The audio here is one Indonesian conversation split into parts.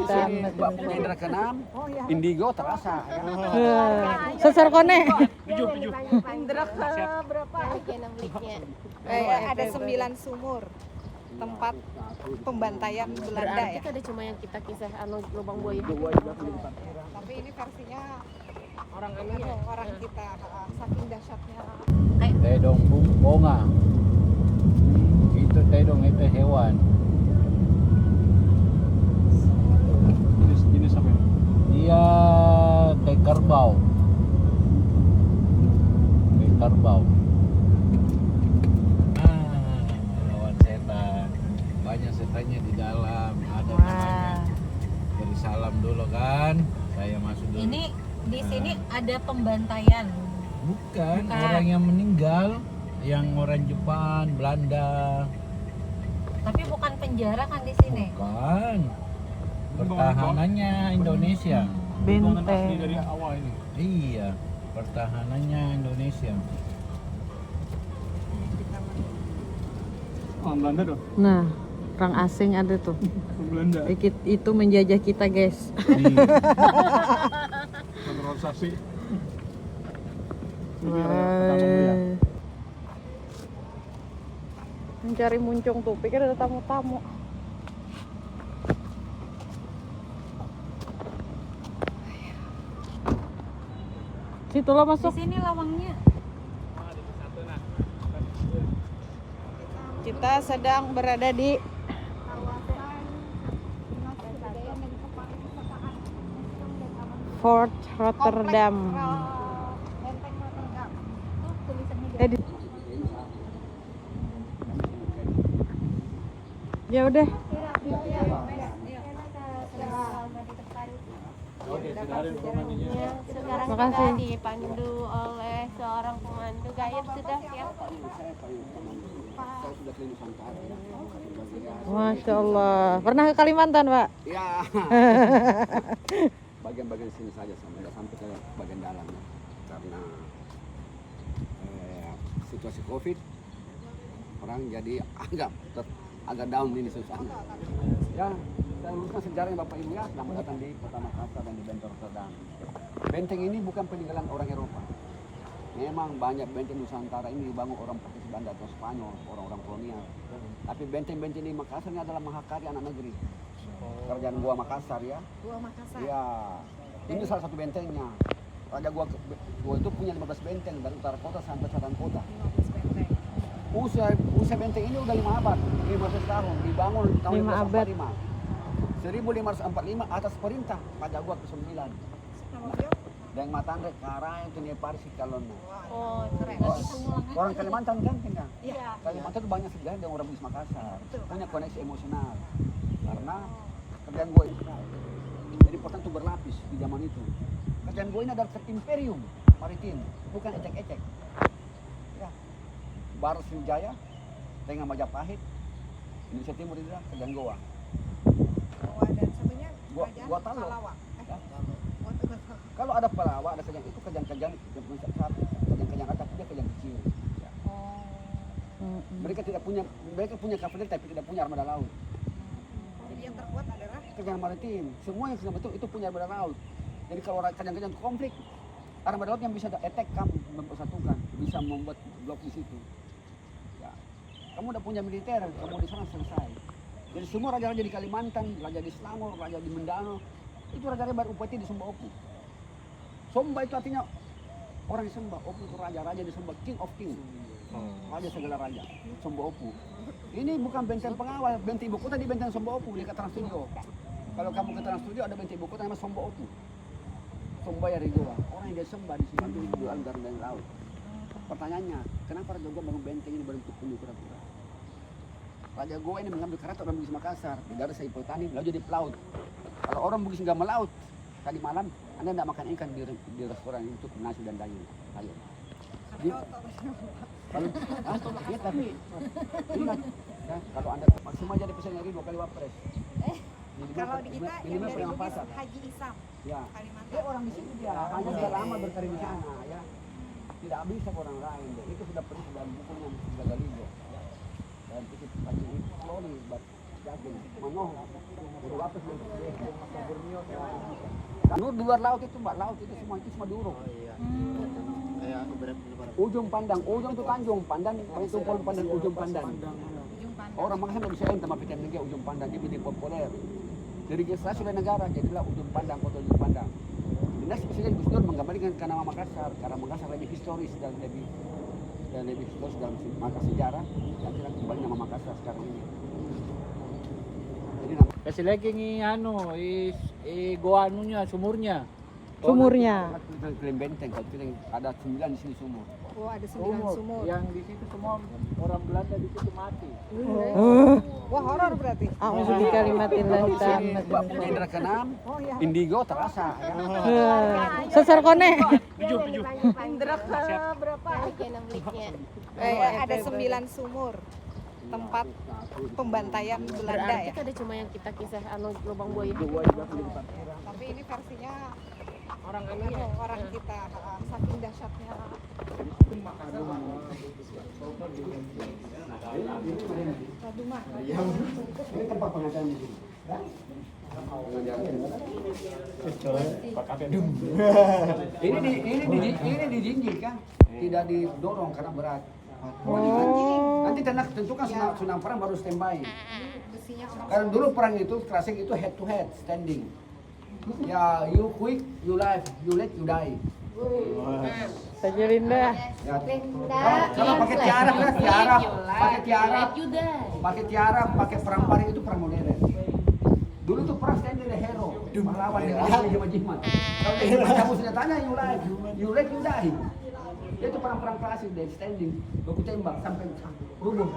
Kalimantan. Indra keenam, indigo terasa. Ya. Sesar kone. Indra ke berapa? Ada 9 sumur tempat pembantaian Belanda Berarti ya. ada cuma yang kita kisah lubang buaya. Tapi ini versinya orang kita saking dahsyatnya. Tedong bunga. Itu tedong itu hewan. Jenis apa ini? Dia kayak kerbau. Kayak kerbau. Lawan setan. Banyak setannya di dalam. Ada namanya. Beri salam dulu kan. Saya masuk dulu. Ini di sini ada pembantaian. Bukan orang yang meninggal, yang orang Jepang, Belanda. Tapi bukan penjara kan di sini. Bukan. Pertahanannya Indonesia. Asli Benteng. dari awal ini. Iya, pertahanannya Indonesia. Orang Belanda dong. Nah, orang asing ada tuh. Orang Belanda. Itu menjajah kita, guys. Naturalisasi. Wah. Mencari muncung tuh, pikir ada tamu-tamu. Situlah Di masuk. sini lawangnya. Kita sedang berada di Fort Rotterdam. Benteng Rotterdam. Tuh tulisannya di Ya udah. Sekarang Makasih. kita dipandu oleh seorang pemandu guide sudah siap. Saya sudah keliling Nusantara ya. Masya Allah. Pernah ke Kalimantan, Pak? Ya. Bagian-bagian sini saja tidak sampai ke bagian dalam ya. Karena situasi Covid orang jadi agak down ini suasana. Ya, saya luruskan sejarahnya Bapak Ibu ya. Selamat datang di Kota Makassar dan di Benteng Rotterdam. Benteng ini bukan peninggalan orang Eropa. Memang banyak benteng Nusantara ini dibangun orang Portugis, Belanda atau Spanyol, orang-orang kolonial. Tapi benteng-benteng di Makassar ini adalah mahakarya anak negeri. Kerajaan Gua Makassar ya. Gua Makassar. Ya, ini salah satu bentengnya. Raja Gua itu punya 15 benteng dari utara kota sampai selatan kota. 15 benteng. Usia benteng ini udah 5 abad, 15 tahun, dibangun tahun 5 abad. 1545 atas perintah Raja Gua ke-9. Nama beliau? Dan Matandre Karang itu nih Paris Kalona. Oh, keren. Orang Kalimantan kan tinggal. Iya. Kalimantan itu banyak sejarah dan orang Bugis Makassar. Betul. Punya koneksi emosional. Karena kerjaan gue itu. Jadi important itu berlapis di zaman itu. Kerjaan gue ini adalah imperium maritim, bukan ecek-ecek. Ya. Barat Sriwijaya, Tengah Majapahit, Indonesia Timur itu adalah kerjaan gue. Oh, dan satunya kerajaan Gua tahu. Palawang. Ya. Oh, itu gua tahu. Kalau ada Palawa, ada kerjaan itu kerjaan-kerjaan yang punya satu, kerjaan-kerjaan atas dia kerjaan kecil. Ya. Oh. Mereka punya kapal tapi tidak punya armada laut. Jadi yang terkuat adalah Kerjaan maritim, semua yang sudah betul itu punya armada laut. Jadi kalau kerjaan-kerjaan konflik, armada laut yang bisa attack kamu, mempersatukan, bisa membuat blok di situ. Ya. Kamu udah punya militer, kamu di sana selesai. Jadi semua raja-raja di Kalimantan, raja di Selangor, raja di Mindanao, itu raja-raja berupati disembah Opu. Somba itu artinya orang disembah, Opu itu raja-raja disembah, king of king. Raja segala raja, Somba Opu. Ini bukan benteng pengawal, benteng ibu kota di benteng Somba Opu, dekat Trans Studio. Kalau kamu ke Trans Studio ada benteng ibu kota namanya Somba Opu. Somba ya Rigoa, orang yang disembah di sini itu di dalam dan laut. Pertanyaannya, kenapa Raja Goa bangun benteng ini berbentuk penyu kura-kura? Raja Goa ini mengambil karakter orang Bugis Makassar, di daerah Saipul Tani, lalu jadi pelaut. Kalau orang Bugis nggak melaut, tadi malam Anda tidak makan ikan di restoran untuk nasi dan daging. Ayo. Ya tapi ingat, ya, kalau Anda maksimal jadi pesan dari 2 kali wapres. kalau di kita yang minimal dari pegang Bugis pasar. Haji Isam, Ya. Kalimantan. Dia orang di sini dia, hanya sudah lama berkarir di sana ya. Tidak bisa ke orang lain. Itu sudah perlu dalam bukunya sudah Galigo. Ya. Dan itu pagi ini slowly but jaging manoh. Jadi wapres Di luar laut itu mbak, laut itu semua durung. Ujung Pandang, ujung itu Tanjung Pandan, itu pohon pandan ujung Pandan. Orang Makassar nggak bisa enten sama pikiran negara ujung Pandang, dia menjadi populer. Dari registrasi oleh negara, jadilah ujung Pandang, kota ujung Pandang. Dinas Presiden Gus Dur menggambarkan ke nama Makassar, karena Makassar lebih historis dan lebih historis dalam maka sejarah, dan tidak kembali nama Makassar sekarang ini. Jadi nama Kasih lagi nih goa anunya, sumurnya. Sumurnya. Klaim benteng, kalau kita ada 9 di sini sumur. Oh, ada 9 sumur. Yang di situ semua orang Belanda di situ mati. Wah, horor berarti. A'udzu bikalimatillah tammat. Indra keenam, Oh iya. indigo terasa. Ya. Sesar kone. Indra ke berapa? Bliknya. Ada 9 sumur. Tempat pembantaian Belanda Berarti ya. ada cuma yang kita kisah lubang buaya. Tapi ini versinya orang kita, saking dahsyatnya. Raduma. Ini tempat pengajian di sini. Ini dijinjing kan, tidak didorong karena berat. Nanti tentukan senam perang baru standby. Karena dulu perang itu klasik itu head to head standing. Ya, you quick, you live, you let, you die. Saja Linda. Ya, kalau pakai tiara, pakai tiara, pakai perang paring itu perang modern. Dulu tuh perang standing the hero, pahlawan dengan jimat-jimat. Kalau dia cabut senjatanya, you live, you let, you die. Itu perang-perang klasik dari standing, baku tembak sampai rubuh.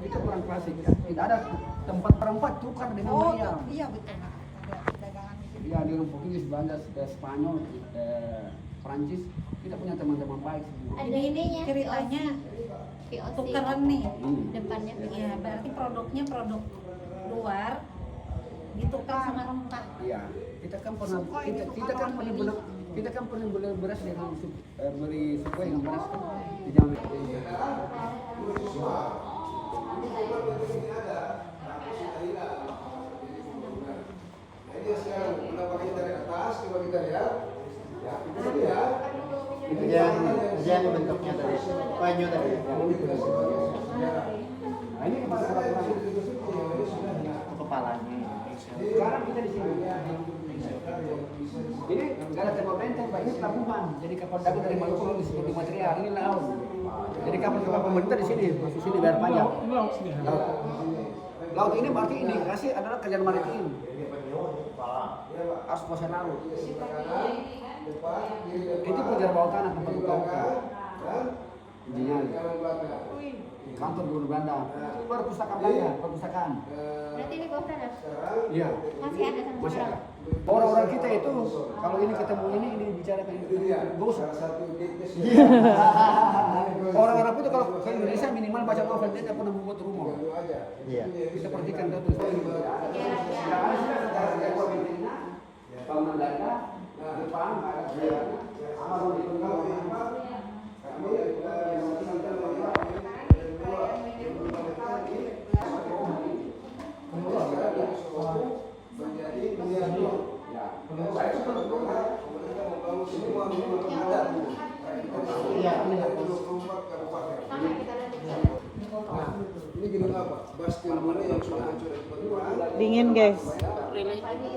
Itu perang klasik. Tidak ada tempat perempat tukar dengan bayar. Iya betul. Ada dagangan itu. Iya, di orang Portugis, Belanda, Spanyol, Prancis, kita punya teman-teman baik semua. Ada ininya. Ceritanya VOC. tukeran nih. Depannya Iya, berarti produknya produk luar ditukar sama rempah. Iya, kita kan pernah kita kan pernah beli beras dengan beli suku yang beras kan di Jambi. Hujan bentuknya tadi, banyu tadi. Nah, ini Kepalanya. sekarang kita di sini. Ini nggak ada tembok benteng, Pak. Ini pelabuhan. Jadi kapal dagang dari Maluku di material ini laut. Jadi kapal-kapal pemerintah di sini, masuk sini bayar pajak. Laut ini berarti indikasi adalah kerjaan maritim. Harus kuasa laut. Itu penjara bawah tanah tempat utama. Intinya kantor guru Belanda. Perpustakaan Belanda, perpustakaan. Berarti ini bawah tanah. Iya. Masih ada sampai Masih sekarang. ada. Orang-orang kita itu kalau ini ketemu ini bicarakan gosip. Orang-orang itu kalau ke Indonesia minimal baca novel, dia tidak pernah membuat rumor. Iya. Kita perhatikan itu. Bangunan Belanda, Jepang, Ini gedung apa? Bastion mana yang sudah hancur Dingin guys.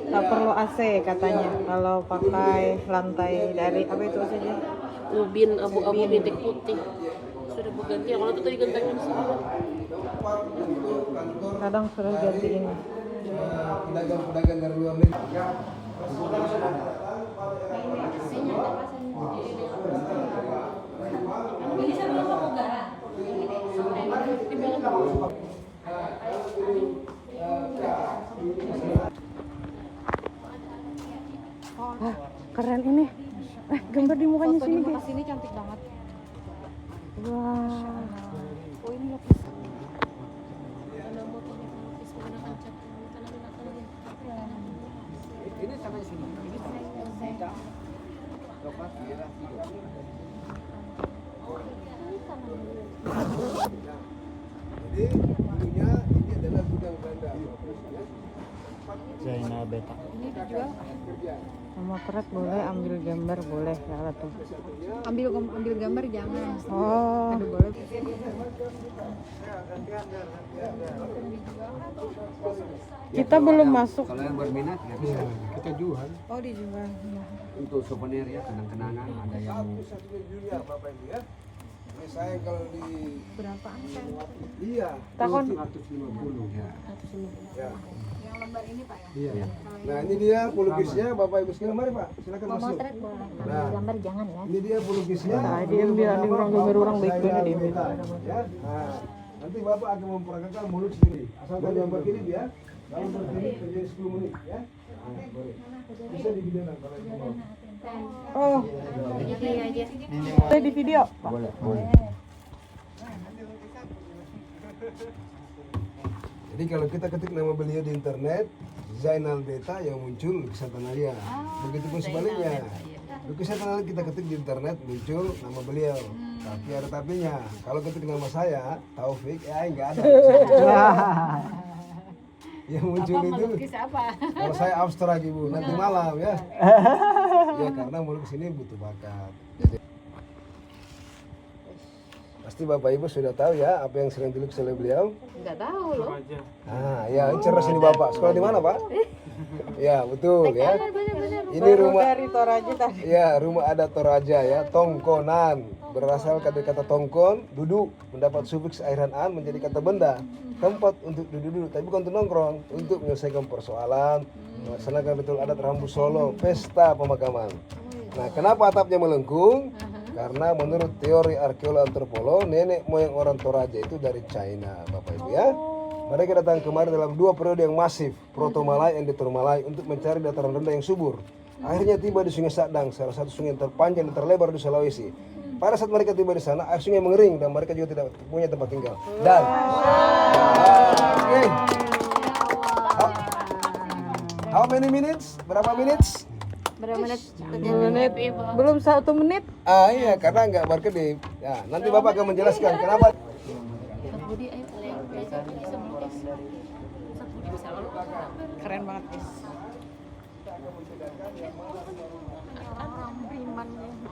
Tak perlu AC katanya kalau pakai lantai dari apa itu saja. Ubin abu-abu bintik putih. Sudah berganti. Kalau itu tadi gentengnya di sini. Kadang sudah ganti ini. pedagang-pedagang dari luar negeri. Bisa belum mau negara. Wah, keren ini. Gambar di mukanya Foto sini di muka guys. sini cantik banget. Wah. Oh ini lukisan. Ini sampai sini. Ini kita lokasi daerah hidup. Jadi dulunya ini adalah gudang Belanda. Zainal Beta. Ini dijual. Motret boleh, ambil gambar boleh ya tuh. Ambil gambar jangan. Oh, Aduh boleh. kita belum masuk. Kalau yang berminat ya bisa. Kita jual. Oh dijual. Ya. Untuk souvenir ya, kenang-kenangan ada yang Junior Bapak Ibu ya. Ini saya kalau di Berapaan kan? iya Takon. 150 ya. Ya. Yang lembar ini Pak ya? Iya. Nah, ini dia pelukisnya Bapak Ibu sekalian. Mari Pak, silakan masuk. Motret boleh, ambil Nah. gambar jangan ya. Ini dia pelukisnya. Nah, dia ambil orang gambar orang baik-baik dia ambil. Ya. Nah, nanti Bapak akan memperagakan mulut sendiri. Asalkan yang begini dia, kalau begini kerja 10 menit ya. Nah, boleh. Bisa di video kalau itu mau. Oh, Jadi aja. saya di video. Boleh, boleh. Jadi kalau kita ketik nama beliau di internet, Zainal Beta yang muncul lukisan Tanalia. Begitupun sebaliknya. Lukisan Tanalia kita ketik di internet muncul nama beliau. Tapi ada tapinya. Kalau ketik nama saya, Taufik, ya enggak ada. Yang muncul itu. Kalau saya abstrak Ibu, nanti malam ya. Ya karena melukis ini butuh bakat. Pasti Bapak Ibu sudah tahu ya apa yang sering dilukis oleh beliau. Nggak tahu loh. Ah, ya cerdas ini Bapak. Sekolah di mana, Pak? Ya, betul ya. Ini rumah Dari Toraja tadi. ya, rumah adat Toraja ya, tongkonan. Berasal dari kata tongkon, duduk, mendapat sufiks akhiran an menjadi kata benda. Tempat untuk duduk-duduk, tapi bukan untuk nongkrong, untuk menyelesaikan persoalan, melaksanakan ritual adat Rambu Solo, pesta pemakaman. Nah, kenapa atapnya melengkung? Karena menurut teori arkeolog antropolog, nenek moyang orang Toraja itu dari China, Bapak Ibu ya. Mereka datang kemari dalam 2 periode yang masif, Proto Malay dan Detur Malay, untuk mencari dataran rendah yang subur. Akhirnya tiba di Sungai Sadang, salah satu sungai yang terpanjang dan terlebar di Sulawesi. Pada saat mereka tiba di sana, air sungai mengering dan mereka juga tidak punya tempat tinggal. Dan how many minutes? Berapa minutes? Berapa menit? Menit, belum 1 menit. Ah iya, karena nggak berkedip. Ya, nanti Bapak akan menjelaskan kenapa. Budi ayo belajar bisa melukis. Budi bisa melukis. Keren banget, guys.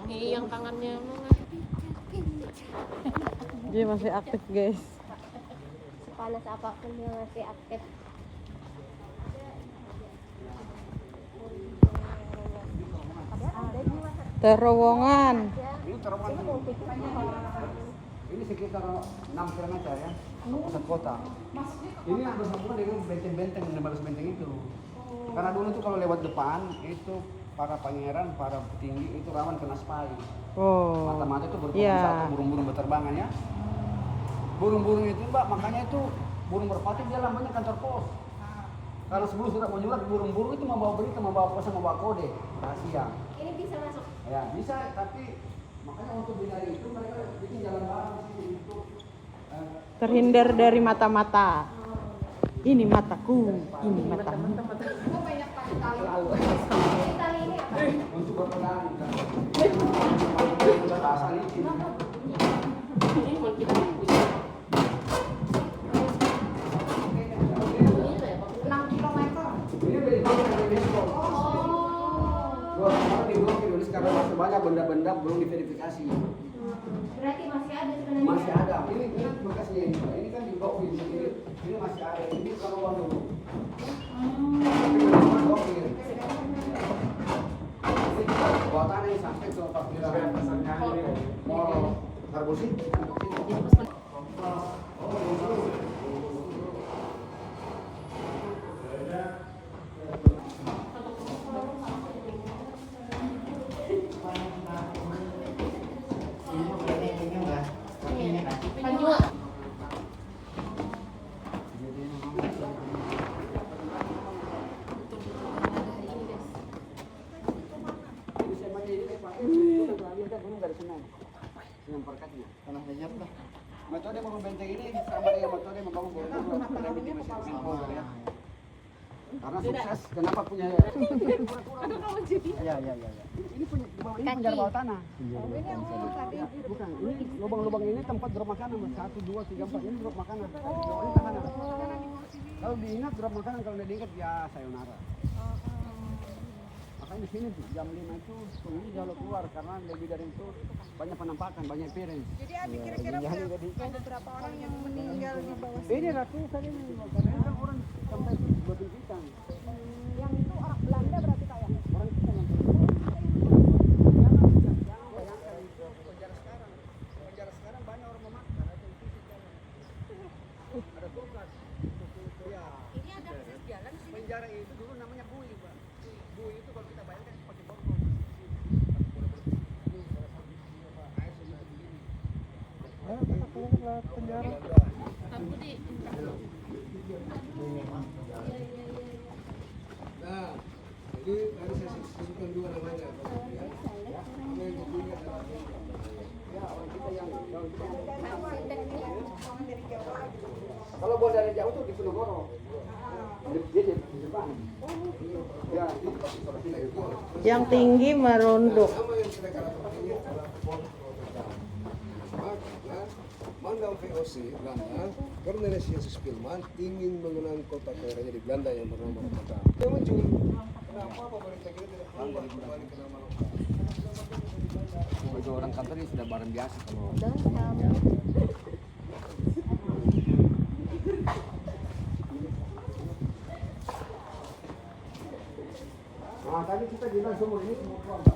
Yang tangannya mana? Dia masih aktif, guys. Panas apapun dia masih aktif. Terowongan. ini terowongan ini sekitar 6 km ya, pusat kota. Ini yang bersambungan dengan benteng-benteng, 15 benteng itu. Karena dulu tuh kalau lewat depan itu para pangeran, para petinggi itu rawan kena spy. Oh. Mata-mata itu berfokus Iya. satu, burung-burung berterbangan ya. Burung-burung itu Mbak, makanya itu burung merpati dia lambangnya kantor pos. Kalau sebelum sudah menyurat, burung-burung itu membawa berita, membawa pesan, membawa kode rahasia. Ini bisa masuk. Ya bisa, tapi makanya untuk menghindari itu mereka bikin jalan barang di sini untuk Terhindar dari mata-mata. Ini mataku, ini matamu. untuk berpegang. Bahasa licin. Ini mau kita bisa. 6 kilometer. Ini dari UNESCO. Dua kemarin diblokir karena masih banyak benda-benda belum diverifikasi. Berarti masih ada sebenarnya. Masih ada. Ini bekasnya ini. Ini kan diblokir ini masih ada. Ini kalau uang dulu. Tapi belum diblokir. Ini buatannya sampai ke parkiran Mall Harbosi. Metode membangun benteng ini sama dengan metode membangun Borobudur piramid di Mesir. Karena sukses, kenapa punya Iya. ini punya di bawah ini penjara bawah tanah. Bukan, ini lubang-lubang ini tempat drop makanan. 1, 2, 3, 4 ini drop makanan. Ini tahanan. Kalau diingat drop makanan, kalau tidak diingat ya sayonara. Makanya di sini jam 5 itu penghuni jauh keluar karena lebih dari itu banyak penampakan, banyak piring. Jadi ada kira-kira ada berapa orang yang meninggal di bawah sini? Ini ratusan ini, karena kan orang sampai botol pisang. Yang itu orang Belanda berarti kayak. Orang kita yang jangan bayangkan itu penjara sekarang. Penjara sekarang banyak orang memakan, ada yang fisik jalan. Ada kulkas. Ya. Ini ada akses jalan sih. Penjara itu dulu namanya bui, Pak. Bui itu kalau kita bayangkan seperti borgol. Aku di Nah, jadi tadi saya sebutkan dua namanya. Ya. Nama yang diingat adalah Kalau buat dari jauh tuh di Penogoro. Dia di Jepang. Ya, Yang tinggi merunduk. nama yang kita katakan ini adalah Fort Rotterdam. Maka Mandam VOC Belanda, Cornelis Jezus Pilman ingin mengenang kota kelahirannya di Belanda yang bernama Rotterdam. Dia muncul, kenapa pemerintah kita tidak berubah kembali ke nama lokal? bagi orang kantor ini sudah barang biasa kalau Nah, tadi kita bilang sumur ini semua keluarga.